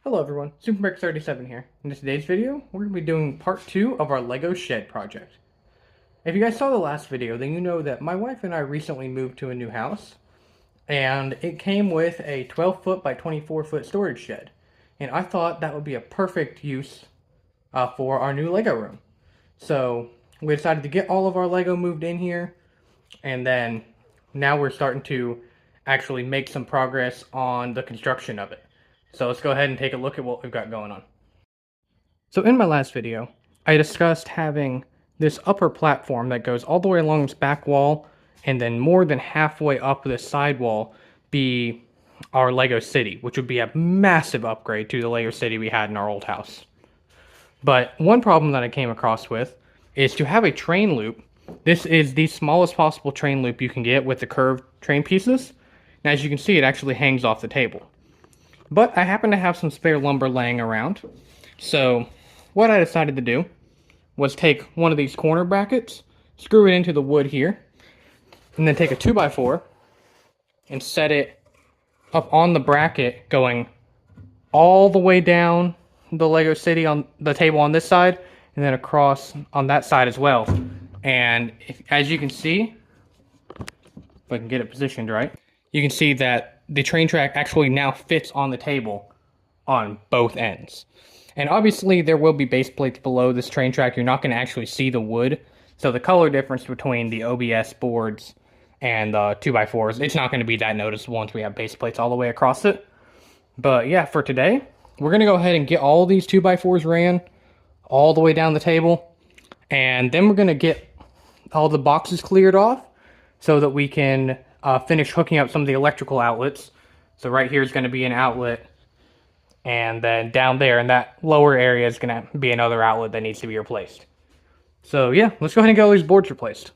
Hello everyone, SuperMerc37 here. In today's video, we're going to be doing part 2 of our Lego shed project. If you guys saw the last video, then you know that my wife and I recently moved to a new house, and it came with a 12 foot by 24 foot storage shed. And I thought that would be a perfect use for our new Lego room. So we decided to get all of our Lego moved in here, and then now we're starting to actually make some progress on the construction of it. So let's go ahead and take a look at what we've got going on. So in my last video, I discussed having this upper platform that goes all the way along this back wall and then more than halfway up this side wall be our Lego City, which would be a massive upgrade to the Lego City we had in our old house. But one problem that I came across with is to have a train loop. This is the smallest possible train loop you can get with the curved train pieces. And as you can see, it actually hangs off the table. But I happen to have some spare lumber laying around. So what I decided to do was take one of these corner brackets, screw it into the wood here, and then take a 2x4 and set it up on the bracket going all the way down the Lego City on the table on this side and then across on that side as well. And as you can see, if I can get it positioned right, you can see that the train track actually now fits on the table on both ends. And obviously there will be base plates below this train track. You're not going to actually see the wood. So the color difference between the OBS boards and the 2x4s, it's not going to be that noticeable once we have base plates all the way across it. But yeah, for today, we're going to go ahead and get all these 2x4s ran all the way down the table. And then we're going to get all the boxes cleared off so that we can finish hooking up some of the electrical outlets. So right here is going to be an outlet, and then down there in that lower area is going to be another outlet that needs to be replaced. So yeah, let's go ahead and get all these boards replaced.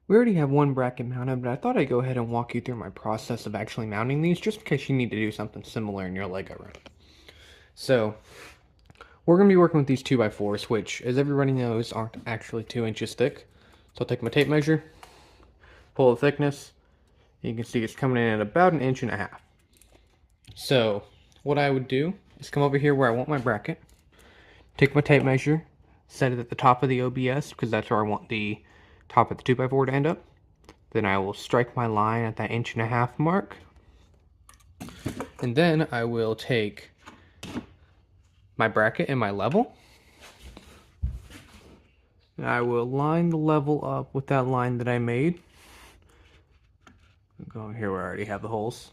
We already have one bracket mounted, but I thought I'd go ahead and walk you through my process of actually mounting these, just in case you need to do something similar in your Lego room. So we're going to be working with these 2x4s, which, as everybody knows, aren't actually 2 inches thick. So I'll take my tape measure, pull the thickness. You can see it's coming in at about 1.5 inches. So what I would do is come over here where I want my bracket, take my tape measure, set it at the top of the OBS because that's where I want the top of the 2x4 to end up. Then I will strike my line at that 1.5 inch mark. And then I will take my bracket and my level. And I will line the level up with that line that I made. Go here where I already have the holes.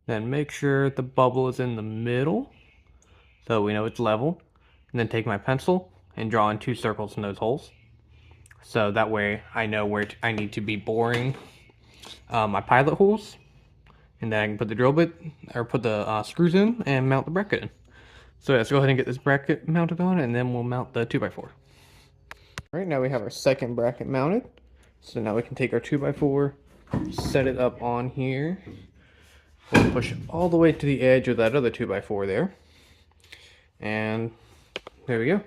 Then make sure the bubble is in the middle so we know it's level. And then take my pencil and draw in 2 circles in those holes. So that way I know where I need to be boring my pilot holes. And then I can put the drill bit, or put the screws in and mount the bracket in. So let's go ahead and get this bracket mounted on, and then we'll mount the 2x4. Alright, now we have our second bracket mounted. So now we can take our 2x4, set it up on here. We'll push it all the way to the edge of that other 2x4 there. And there we go.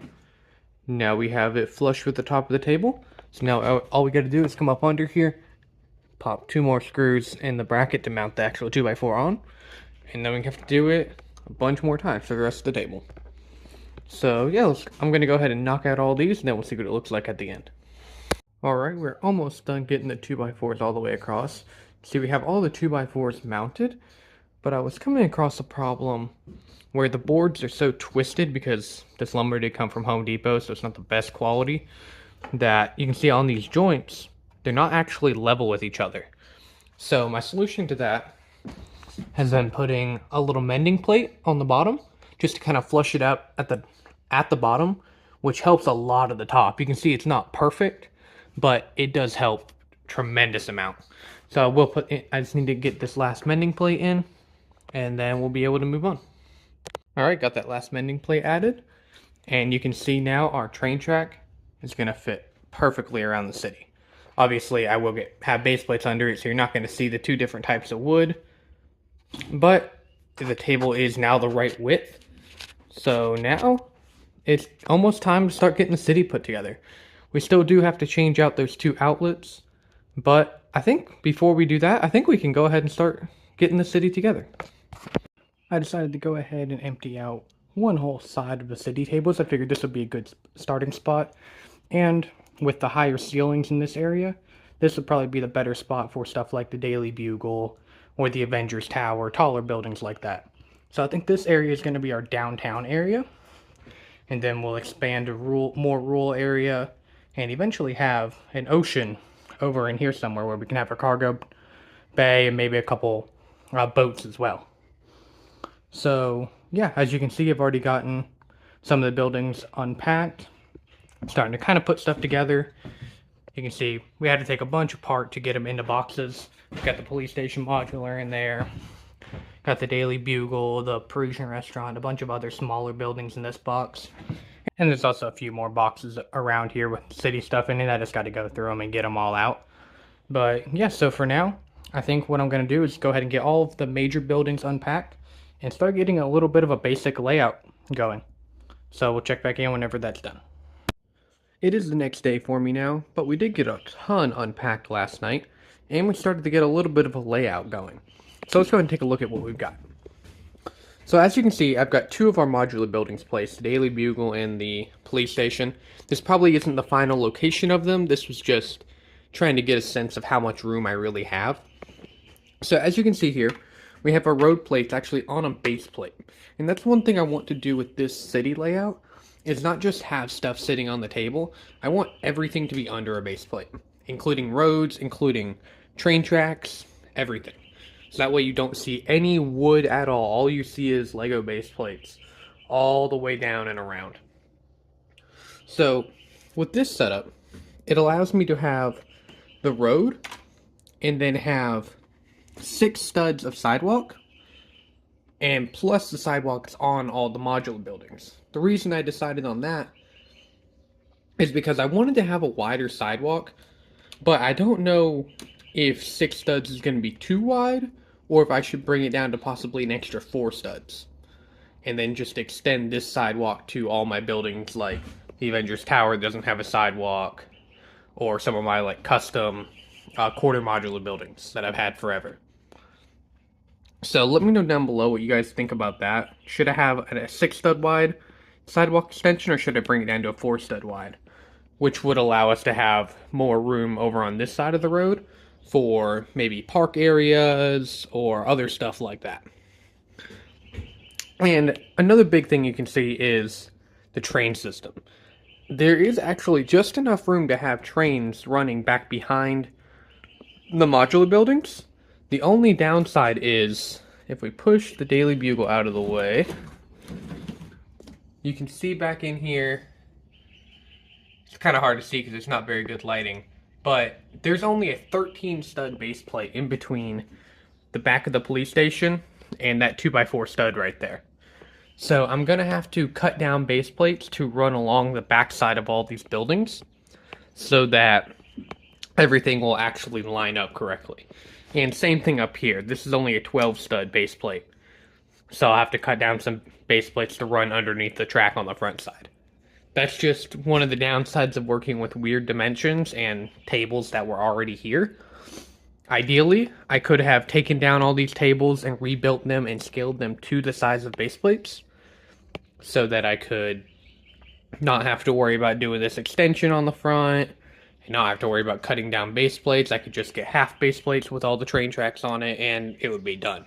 Now we have it flush with the top of the table. So now all we got to do is come up under here, pop 2 more screws in the bracket to mount the actual 2x4 on. And then we have to do it a bunch more times for the rest of the table. So yeah, I'm going to go ahead and knock out all these, and then we'll see what it looks like at the end. Alright, we're almost done getting the 2x4s all the way across. See, we have all the 2x4s mounted, but I was coming across a problem where the boards are so twisted because this lumber did come from Home Depot, so it's not the best quality, that you can see on these joints, they're not actually level with each other. So my solution to that has been putting a little mending plate on the bottom, just to kind of flush it out at the bottom, which helps a lot at the top. You can see it's not perfect, but it does help tremendous amount. So we'll put in, I just need to get this last mending plate in, and then we'll be able to move on. Alright, got that last mending plate added, and you can see now our train track is going to fit perfectly around the city. Obviously I will have base plates under it, so you're not going to see the 2 different types of wood, but the table is now the right width. So now it's almost time to start getting the city put together. We still do have to change out those 2 outlets, but I think before we do that, I think we can go ahead and start getting the city together. I decided to go ahead and empty out one whole side of the city tables. I figured this would be a good starting spot. And with the higher ceilings in this area, this would probably be the better spot for stuff like the Daily Bugle or the Avengers Tower, taller buildings like that. So I think this area is going to be our downtown area. And then we'll expand to more rural area and eventually have an ocean over in here somewhere where we can have a cargo bay and maybe a couple boats as well. So yeah, as you can see, I've already gotten some of the buildings unpacked. I'm starting to kind of put stuff together. You can see we had to take a bunch apart to get them into boxes. We've got the police station modular in there. Got the Daily Bugle, the Parisian restaurant, a bunch of other smaller buildings in this box. And there's also a few more boxes around here with city stuff in it. I just got to go through them and get them all out. But yeah, so for now, I think what I'm going to do is go ahead and get all of the major buildings unpacked and start getting a little bit of a basic layout going. So we'll check back in whenever that's done. It is the next day for me now, but we did get a ton unpacked last night, and we started to get a little bit of a layout going. So let's go ahead and take a look at what we've got. So as you can see, I've got two of our modular buildings placed, the Daily Bugle and the police station. This probably isn't the final location of them. This was just trying to get a sense of how much room I really have. So as you can see here, we have our road plates actually on a base plate. And that's one thing I want to do with this city layout, is not just have stuff sitting on the table. I want everything to be under a base plate, including roads, including train tracks, everything. So that way you don't see any wood at all. All you see is Lego base plates all the way down and around. So with this setup, it allows me to have the road and then have 6 studs of sidewalk, and plus the sidewalks on all the modular buildings. The reason I decided on that is because I wanted to have a wider sidewalk, but I don't know if 6 studs is going to be too wide, or if I should bring it down to possibly an extra 4 studs. And then just extend this sidewalk to all my buildings, like the Avengers Tower doesn't have a sidewalk, or some of my like custom quarter modular buildings that I've had forever. So let me know down below what you guys think about that. Should I have a 6 stud wide sidewalk extension, or should I bring it down to a 4 stud wide? Which would allow us to have more room over on this side of the road for maybe park areas or other stuff like that. And another big thing you can see is the train system. There is actually just enough room to have trains running back behind the modular buildings. The only downside is, if we push the Daily Bugle out of the way, you can see back in here, it's kind of hard to see because it's not very good lighting, but there's only a 13 stud base plate in between the back of the police station and that 2x4 stud right there. So I'm going to have to cut down base plates to run along the back side of all these buildings so that everything will actually line up correctly. And same thing up here. This is only a 12 stud base plate. So I'll have to cut down some base plates to run underneath the track on the front side. That's just one of the downsides of working with weird dimensions and tables that were already here. Ideally, I could have taken down all these tables and rebuilt them and scaled them to the size of base plates so that I could not have to worry about doing this extension on the front and not have to worry about cutting down base plates. I could just get half base plates with all the train tracks on it and it would be done.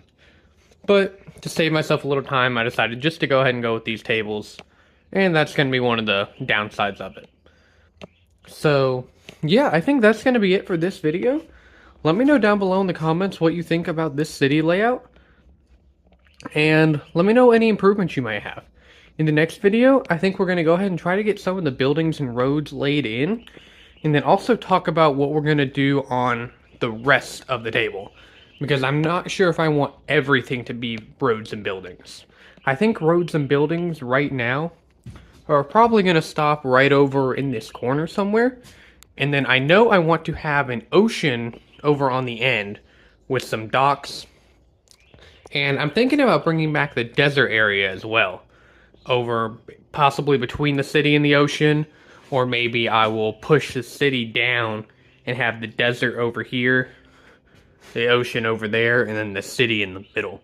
But to save myself a little time, I decided just to go ahead and go with these tables, and that's going to be one of the downsides of it. So yeah, I think that's going to be it for this video. Let me know down below in the comments what you think about this city layout, and let me know any improvements you might have. In the next video, I think we're going to go ahead and try to get some of the buildings and roads laid in, and then also talk about what we're going to do on the rest of the table, because I'm not sure if I want everything to be roads and buildings. I think roads and buildings right now are probably going to stop right over in this corner somewhere, and then I know I want to have an ocean over on the end with some docks, and I'm thinking about bringing back the desert area as well, over possibly between the city and the ocean, or maybe I will push the city down and have the desert over here, the ocean over there, and then the city in the middle.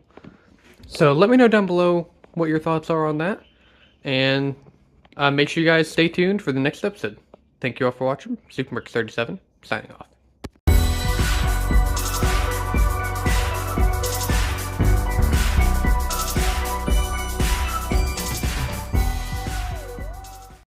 So let me know down below what your thoughts are on that. And make sure you guys stay tuned for the next episode. Thank you all for watching. SuperMerc37, signing off.